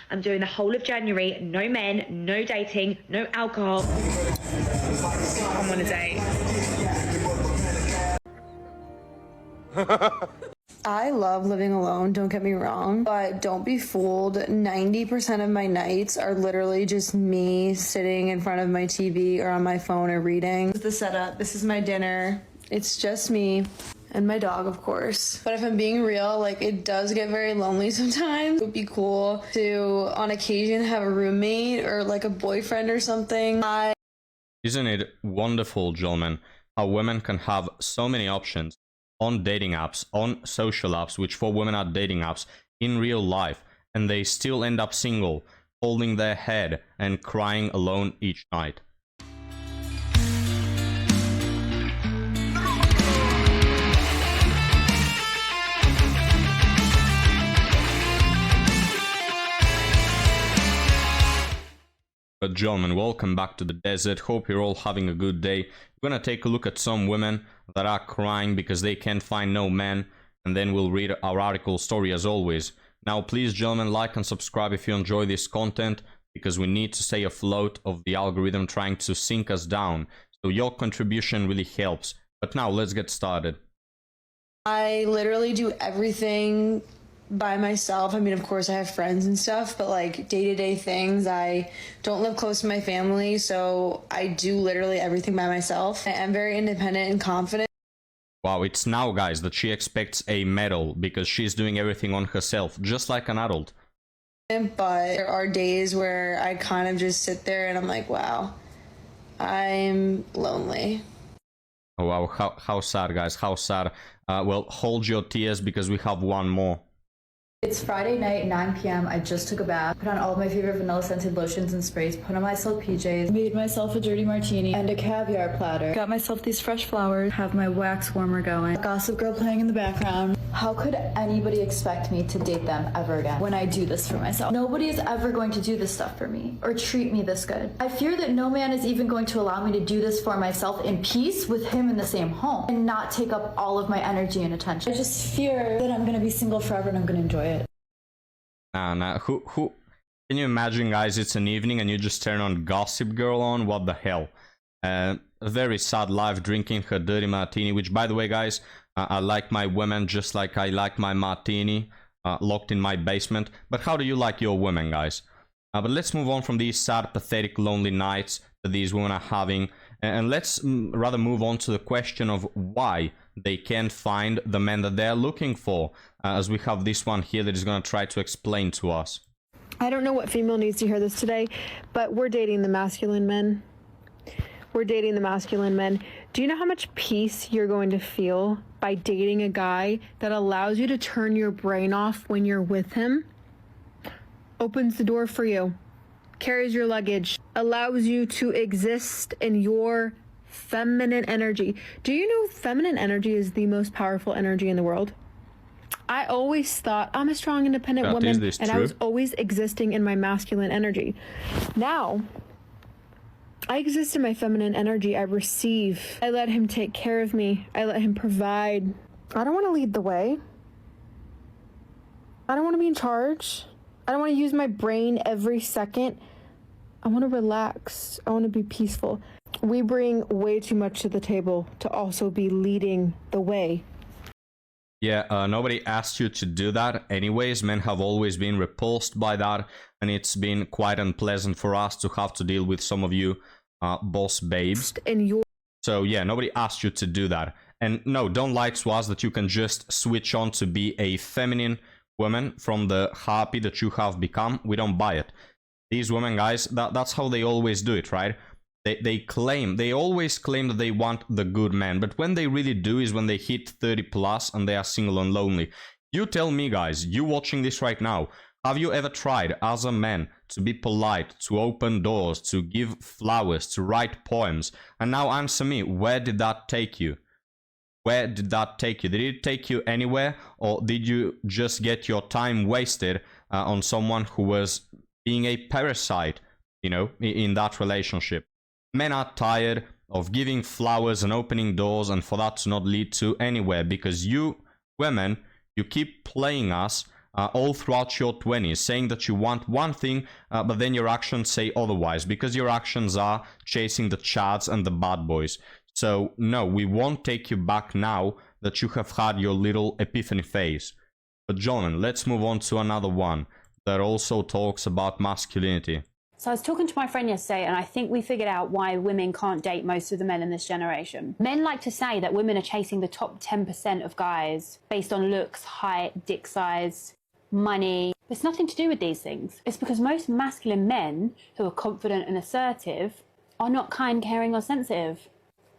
I'm doing the whole of January, no men, no dating, no alcohol. I'm on a date. I love living alone, don't get me wrong, but don't be fooled. 90% of my nights are literally just me sitting in front of my TV or on my phone or reading. This is the setup. This is my dinner. It's just me and my dog, of course. But if I'm being real, like, it does get very lonely sometimes. It would be cool to, on occasion, have a roommate or like a boyfriend or something. Isn't it wonderful, gentlemen, how women can have so many options on dating apps, on social apps, which for women are dating apps, in real life, and they still end up single, holding their head and crying alone each night. But gentlemen, welcome back to the desert. Hope you're all having a good day. We're gonna take a look at some women that are crying because they can't find no man, and then we'll read our article story as always. Now please, gentlemen, like and subscribe if you enjoy this content, because we need to stay afloat of the algorithm trying to sink us down. So your contribution really helps. But now let's get started. I literally do everything by myself. I mean, of course I have friends and stuff, but like day-to-day things, I don't live close to my family, so I do literally everything by myself. I am very independent and confident. Wow, it's now, guys, that she expects a medal because she's doing everything on herself, just like an adult. But there are days where I kind of just sit there and I'm like, wow, I'm lonely. Oh, wow, how sad, guys, how sad. Well, hold your tears because we have one more. It's Friday night, 9 p.m. I just took a bath, put on all of my favorite vanilla scented lotions and sprays, put on myself PJs, made myself a dirty martini and a caviar platter, got myself these fresh flowers, have my wax warmer going, Gossip Girl playing in the background. How could anybody expect me to date them ever again when I do this for myself? Nobody is ever going to do this stuff for me or treat me this good. I fear that no man is even going to allow me to do this for myself in peace with him in the same home and not take up all of my energy and attention. I just fear that I'm going to be single forever and I'm going to enjoy it. Nah, who can you imagine, guys? It's an evening and you just turn on Gossip Girl on. What the hell? A very sad life, drinking her dirty martini, which, by the way, guys, I like my women just like I like my martini, locked in my basement. But how do you like your women, guys? But let's move on from these sad, pathetic, lonely nights that these women are having, and let's rather move on to the question of why they can't find the man that they're looking for, as we have this one here that is going to try to explain to us. I don't know what female needs to hear this today, but we're dating the masculine men. We're dating the masculine men. Do you know how much peace you're going to feel by dating a guy that allows you to turn your brain off when you're with him? Opens the door for you, carries your luggage, allows you to exist in your feminine energy. Do you know feminine energy is the most powerful energy in the world? I always thought I'm a strong, independent woman, and I was always existing in my masculine energy. Now, I exist in my feminine energy. I receive. I let him take care of me. I let him provide. I don't want to lead the way. I don't want to be in charge. I don't want to use my brain every second. I want to relax. I want to be peaceful. We bring way too much to the table to also be leading the way. Yeah, nobody asked you to do that anyways. Men have always been repulsed by that, and it's been quite unpleasant for us to have to deal with some of you boss babes. So yeah, nobody asked you to do that. And no, don't lie to us that you can just switch on to be a feminine woman from the happy that you have become. We don't buy it. These women, guys, that's how they always do it, right? They always claim that they want the good man, but when they really do is when they hit 30 plus and they are single and lonely. You tell me, guys, you watching this right now, have you ever tried as a man to be polite, to open doors, to give flowers, to write poems? And now answer me, where did that take you? Where did that take you? Did it take you anywhere, or did you just get your time wasted on someone who was being a parasite, you know, in that relationship? Men are tired of giving flowers and opening doors, and for that to not lead to anywhere, because you women, you keep playing us all throughout your 20s, saying that you want one thing, but then your actions say otherwise, because your actions are chasing the chads and the bad boys. So no, we won't take you back now that you have had your little epiphany phase. But gentlemen, let's move on to another one that also talks about masculinity. So I was talking to my friend yesterday, and I think we figured out why women can't date most of the men in this generation. Men like to say that women are chasing the top 10% of guys based on looks, height, dick size, money. It's nothing to do with these things. It's because most masculine men who are confident and assertive are not kind, caring, or sensitive,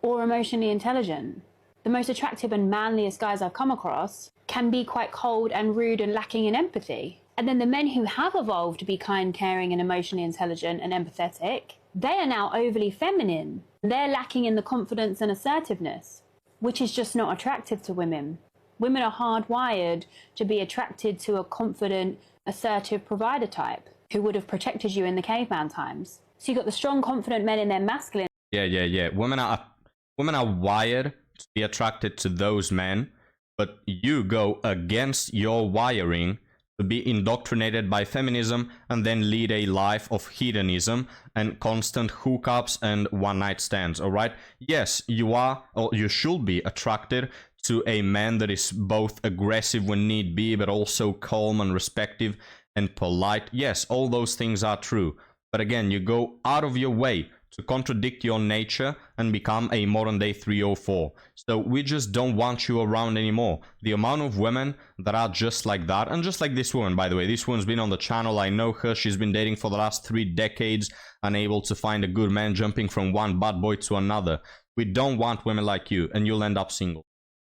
or emotionally intelligent. The most attractive and manliest guys I've come across can be quite cold and rude and lacking in empathy. And then the men who have evolved to be kind, caring, and emotionally intelligent and empathetic, they are now overly feminine. They're lacking in the confidence and assertiveness, which is just not attractive to women. Women are hardwired to be attracted to a confident, assertive provider type who would have protected you in the caveman times. So you've got the strong, confident men in their masculine. Yeah. Women are wired to be attracted to those men, but you go against your wiring to be indoctrinated by feminism and then lead a life of hedonism and constant hookups and one-night stands, all right? Yes, you are, or you should be attracted to a man that is both aggressive when need be, but also calm and respectful and polite. Yes, all those things are true. But again, you go out of your way to contradict your nature and become a modern day 304. So we just don't want you around anymore. The amount of women that are just like that, and just like this woman, by the way, this woman's been on the channel, I know her, she's been dating for the last 3 decades, unable to find a good man, jumping from one bad boy to another. We don't want women like you, and you'll end up single.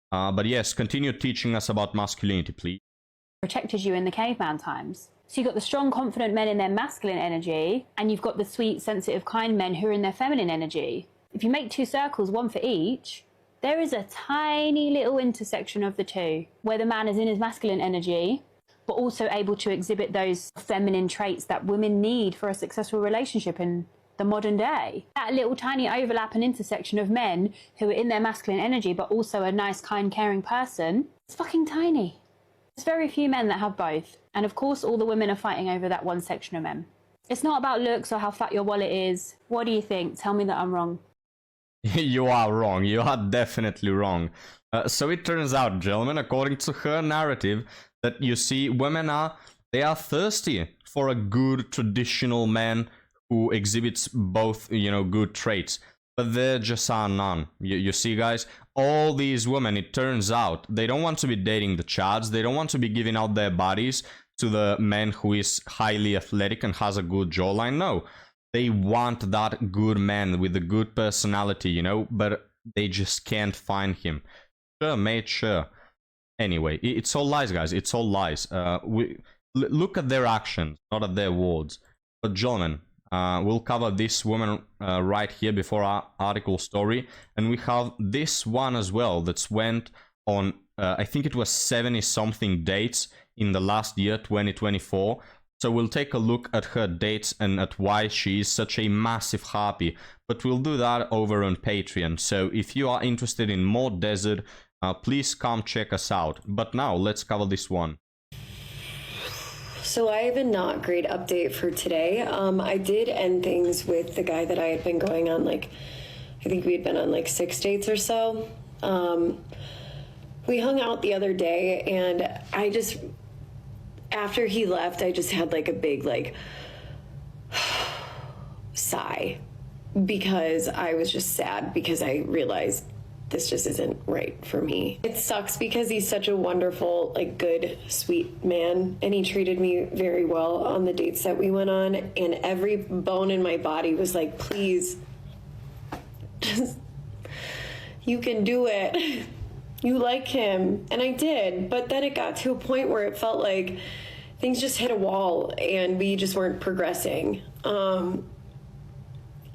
But yes, continue teaching us about masculinity, please. Protected you in the caveman times. So you've got the strong, confident men in their masculine energy, and you've got the sweet, sensitive, kind men who are in their feminine energy. If you make 2 circles, one for each, there is a tiny little intersection of the two, where the man is in his masculine energy, but also able to exhibit those feminine traits that women need for a successful relationship in the modern day. That little tiny overlap and intersection of men who are in their masculine energy, but also a nice, kind, caring person, it's fucking tiny. There's very few men that have both. And of course, all the women are fighting over that one section of men. It's not about looks or how fat your wallet is. What do you think? Tell me that I'm wrong. You are wrong. You are definitely wrong. So it turns out, gentlemen, according to her narrative, that you see, women are thirsty for a good traditional man who exhibits both, good traits. But there just are none. You see, guys, all these women, it turns out, they don't want to be dating the chads. They don't want to be giving out their bodies to the man who is highly athletic and has a good jawline. No, they want that good man with a good personality, but they just can't find him. Sure, mate, sure. Anyway, it's all lies, guys. It's all lies. Look at their actions, not at their words. But gentlemen, we'll cover this woman right here before our article story, and we have this one as well that's went on, I think it was 70-something dates in the last year, 2024. So we'll take a look at her dates and at why she is such a massive harpy, but we'll do that over on Patreon. So if you are interested in more desert, please come check us out. But now let's cover this one. So I have a not great update for today. I did end things with the guy that I had been going on, I think we had been on 6 dates or so. We hung out the other day, and after he left, I just had a big sigh, because I was just sad, because I realized this just isn't right for me. It sucks because he's such a wonderful, good, sweet man, and he treated me very well on the dates that we went on, and every bone in my body was like, please, just, you can do it. You like him. And I did, but then it got to a point where it felt like things just hit a wall and we just weren't progressing. And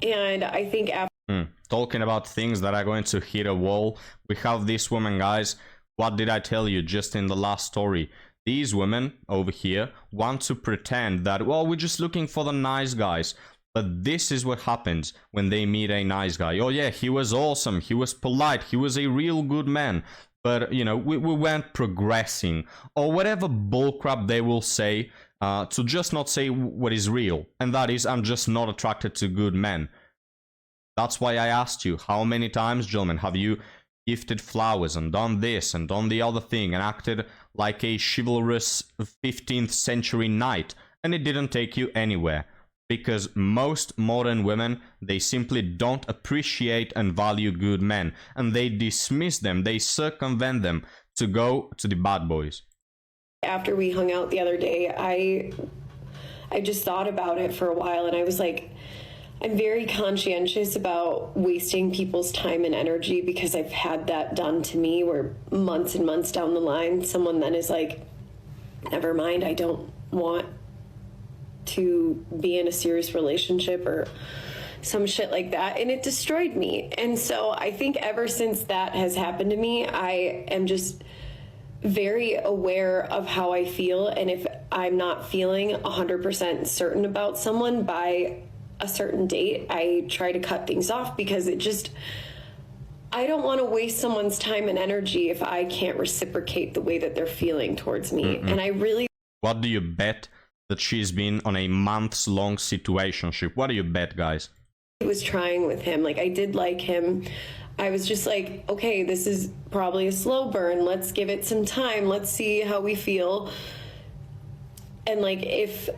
I think after Talking about things that are going to hit a wall, we have this woman, guys. What did I tell you just in the last story? These women over here want to pretend that, well, we're just looking for the nice guys. But this is what happens when they meet a nice guy. Oh yeah, he was awesome, he was polite, he was a real good man. but you know, we weren't progressing, or whatever bullcrap they will say, to just not say what is real, and that is, I'm just not attracted to good men. That's why I asked you, how many times, gentlemen, have you gifted flowers and done this and done the other thing and acted like a chivalrous 15th century knight, and it didn't take you anywhere? Because most modern women, they simply don't appreciate and value good men, and they dismiss them, they circumvent them to go to the bad boys. After we hung out the other day, I just thought about it for a while, and I was like, I'm very conscientious about wasting people's time and energy, because I've had that done to me where months and months down the line, someone then is like, never mind, I don't want to be in a serious relationship or some shit like that. And it destroyed me. And so I think ever since that has happened to me, I am just very aware of how I feel. And if I'm not feeling 100% certain about someone by a certain date, I try to cut things off, because it just, I don't want to waste someone's time and energy if I can't reciprocate the way that they're feeling towards me. And I really... What do you bet that she's been on a months-long situationship? What do you bet, guys? I was trying with him. Like, I did like him. I was just like, okay, this is probably a slow burn. Let's give it some time. Let's see how we feel. And like, if,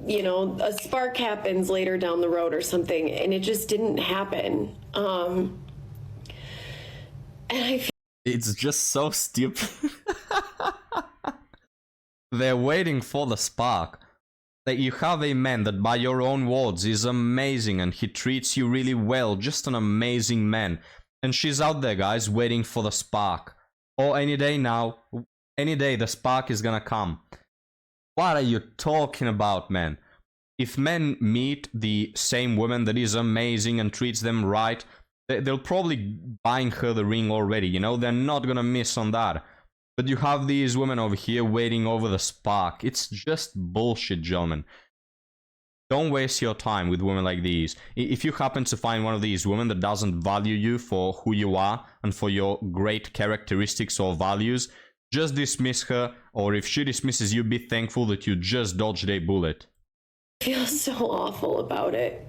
you know, a spark happens later down the road or something, and it just didn't happen. And I feel It's just so stupid. They're waiting for the spark. That you have a man that, by your own words, is amazing and he treats you really well, just an amazing man. And she's out there, guys, waiting for the spark. Or any day now, any day the spark is gonna come. What are you talking about, man? If men meet the same woman that is amazing and treats them right, they'll probably buying her the ring already, you know? They're not gonna miss on that. But you have these women over here waiting over the spark. It's just bullshit, gentlemen. Don't waste your time with women like these. If you happen to find one of these women that doesn't value you for who you are and for your great characteristics or values, just dismiss her, or if she dismisses you, be thankful that you just dodged a bullet. I feel so awful about it.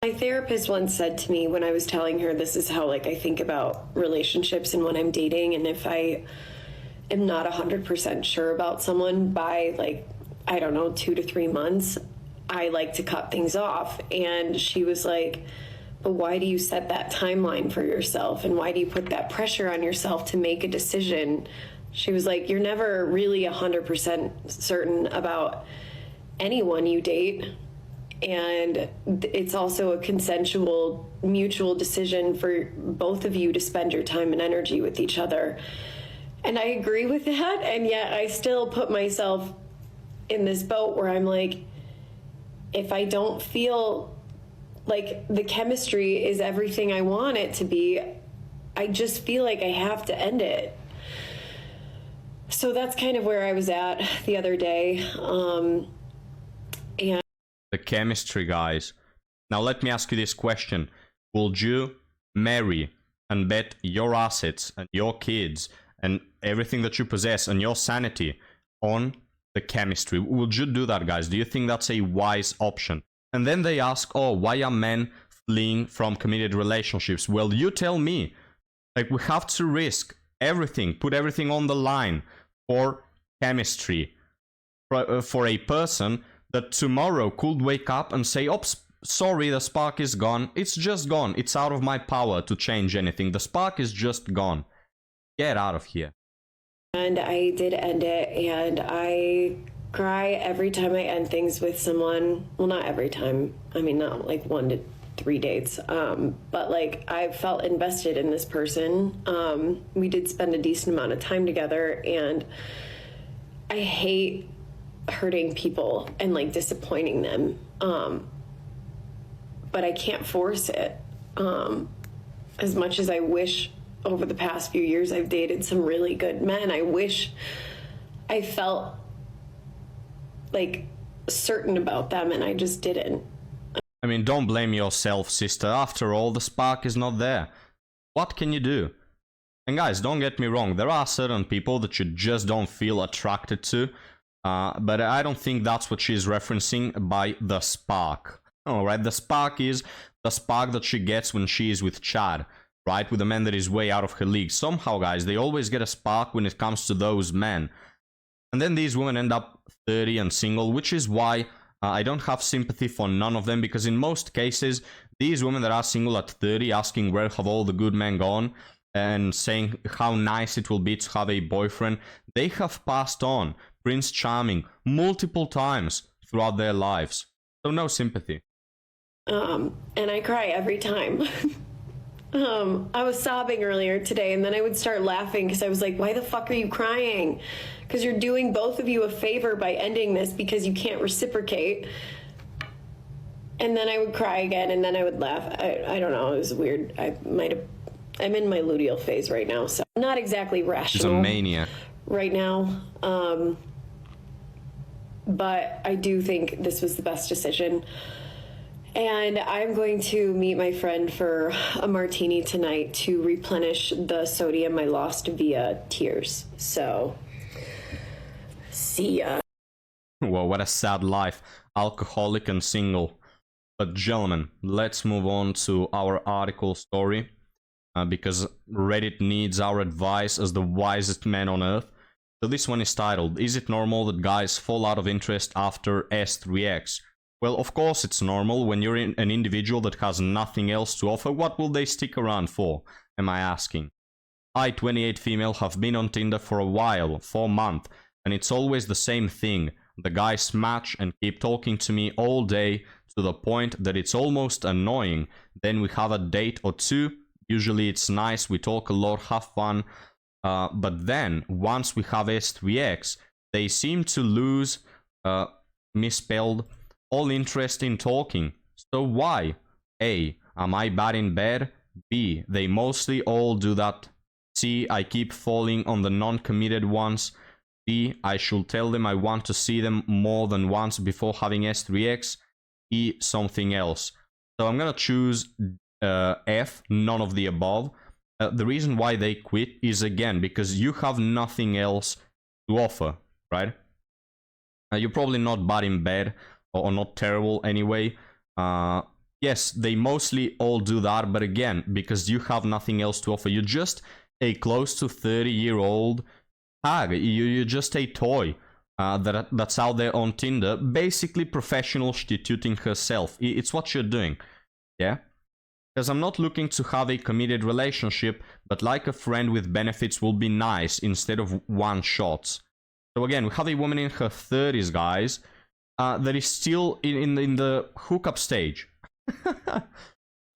My therapist once said to me, when I was telling her this is how, like, I think about relationships and when I'm dating, and if I am not 100% sure about someone by, like, I don't know, 2 to 3 months, I like to cut things off. And she was like, but why do you set that timeline for yourself? And why do you put that pressure on yourself to make a decision? She was like, you're never really 100% certain about anyone you date. And it's also a consensual, mutual decision for both of you to spend your time and energy with each other. And I agree with that. And yet I still put myself in this boat where I'm like, if I don't feel like the chemistry is everything I want it to be, I just feel like I have to end it. So that's kind of where I was at the other day. And the chemistry, guys. Now let me ask you this question. Would you marry and bet your assets and your kids and everything that you possess and your sanity on the chemistry? Would you do that, guys? Do you think that's a wise option? And then they ask, oh, why are men fleeing from committed relationships? Well, you tell me. Like, we have to risk everything, put everything on the line for chemistry, for a person that tomorrow could wake up and say, oops, sorry, the spark is gone. It's just gone. It's out of my power to change anything. The spark is just gone. Get out of here. And I did end it, and I cry every time I end things with someone. Well, not every time. I mean, not like 1 to 3 dates. But like, I felt invested in this person. We did spend a decent amount of time together, and I hate hurting people and like disappointing them. But I can't force it. As much as I wish over the past few years I've dated some really good men, I wish I felt like certain about them, and I just didn't. I mean, don't blame yourself, sister. After all, the spark is not there. What can you do? And guys, don't get me wrong, there are certain people that you just don't feel attracted to, but I don't think that's what she's referencing by the spark. Alright, the spark is the spark that she gets when she is with Chad, right? With a man that is way out of her league. Somehow, guys, they always get a spark when it comes to those men. And then these women end up 30 and single, which is why I don't have sympathy for none of them, because in most cases, these women that are single at 30 asking where have all the good men gone and saying how nice it will be to have a boyfriend, they have passed on Prince Charming multiple times throughout their lives. So no sympathy. And I cry every time. I was sobbing earlier today, and then I would start laughing because I was like, why the fuck are you crying? Because you're doing both of you a favor by ending this because you can't reciprocate. And then I would cry again, and then I would laugh. I don't know, it was weird. I'm in my luteal phase right now, so I'm not exactly rational. She's a maniac right now. But I do think this was the best decision. And I'm going to meet my friend for a martini tonight to replenish the sodium I lost via tears. So, see ya. Well, what a sad life. Alcoholic and single. But gentlemen, let's move on to our article story. Because Reddit needs our advice as the wisest man on earth. So this one is titled, Is it normal that guys fall out of interest after S3X? Well, of course it's normal. When you're an individual that has nothing else to offer, what will they stick around for, am I asking? I, 28 female, have been on Tinder for a while, 4 months, and it's always the same thing. The guys match and keep talking to me all day to the point that it's almost annoying. Then we have a date or two. Usually it's nice, we talk a lot, have fun. But then, once we have S3X, they seem to lose, misspelled, all interest in talking. So why? A, am I bad in bed? B, they mostly all do that. C, I keep falling on the non-committed ones. D, I should tell them I want to see them more than once before having S3X. E, something else. So I'm gonna choose F, none of the above. The reason why they quit is, again, because you have nothing else to offer, right? You're probably not bad in bed, or not terrible anyway. Yes, they mostly all do that, but again, because you have nothing else to offer. You're just a close to 30-year-old hag. You're just a toy that's out there on Tinder, basically professional prostituting herself. It's what you're doing, yeah? Because I'm not looking to have a committed relationship, but like a friend with benefits will be nice instead of one-shots. So again, we have a woman in her 30s, guys, that is still in the hookup stage.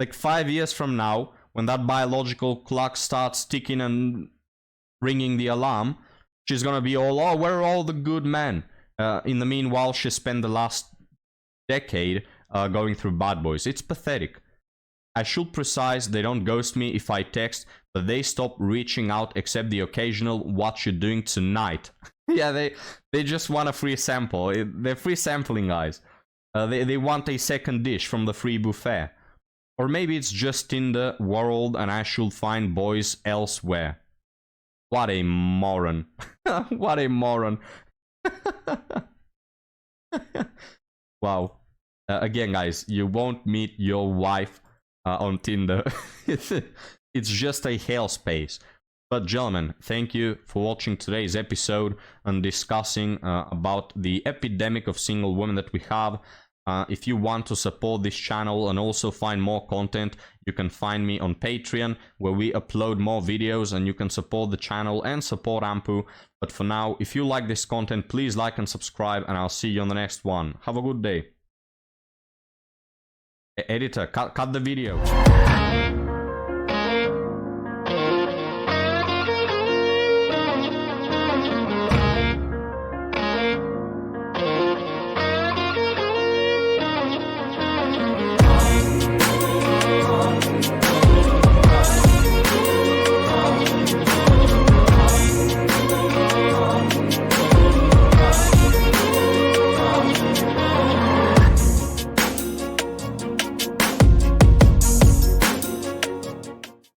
Like 5 years from now, when that biological clock starts ticking and ringing the alarm, she's gonna be all, oh, where are all the good men? In the meanwhile, she spent the last decade going through bad boys. It's pathetic. I should precise, they don't ghost me if I text, but they stop reaching out except the occasional what you doing tonight. Yeah, they just want a free sample. They're free sampling, guys. They want a second dish from the free buffet. Or maybe it's just Tinder world and I should find boys elsewhere. What a moron. What a moron. Wow. Again, guys, you won't meet your wife on Tinder. It's just a hellspace. But gentlemen, thank you for watching today's episode and discussing about the epidemic of single women that we have. If you want to support this channel and also find more content, you can find me on Patreon, where we upload more videos and you can support the channel and support Ampu. But for now, if you like this content, please like and subscribe, and I'll see you on the next one. Have a good day. Editor, cut the video.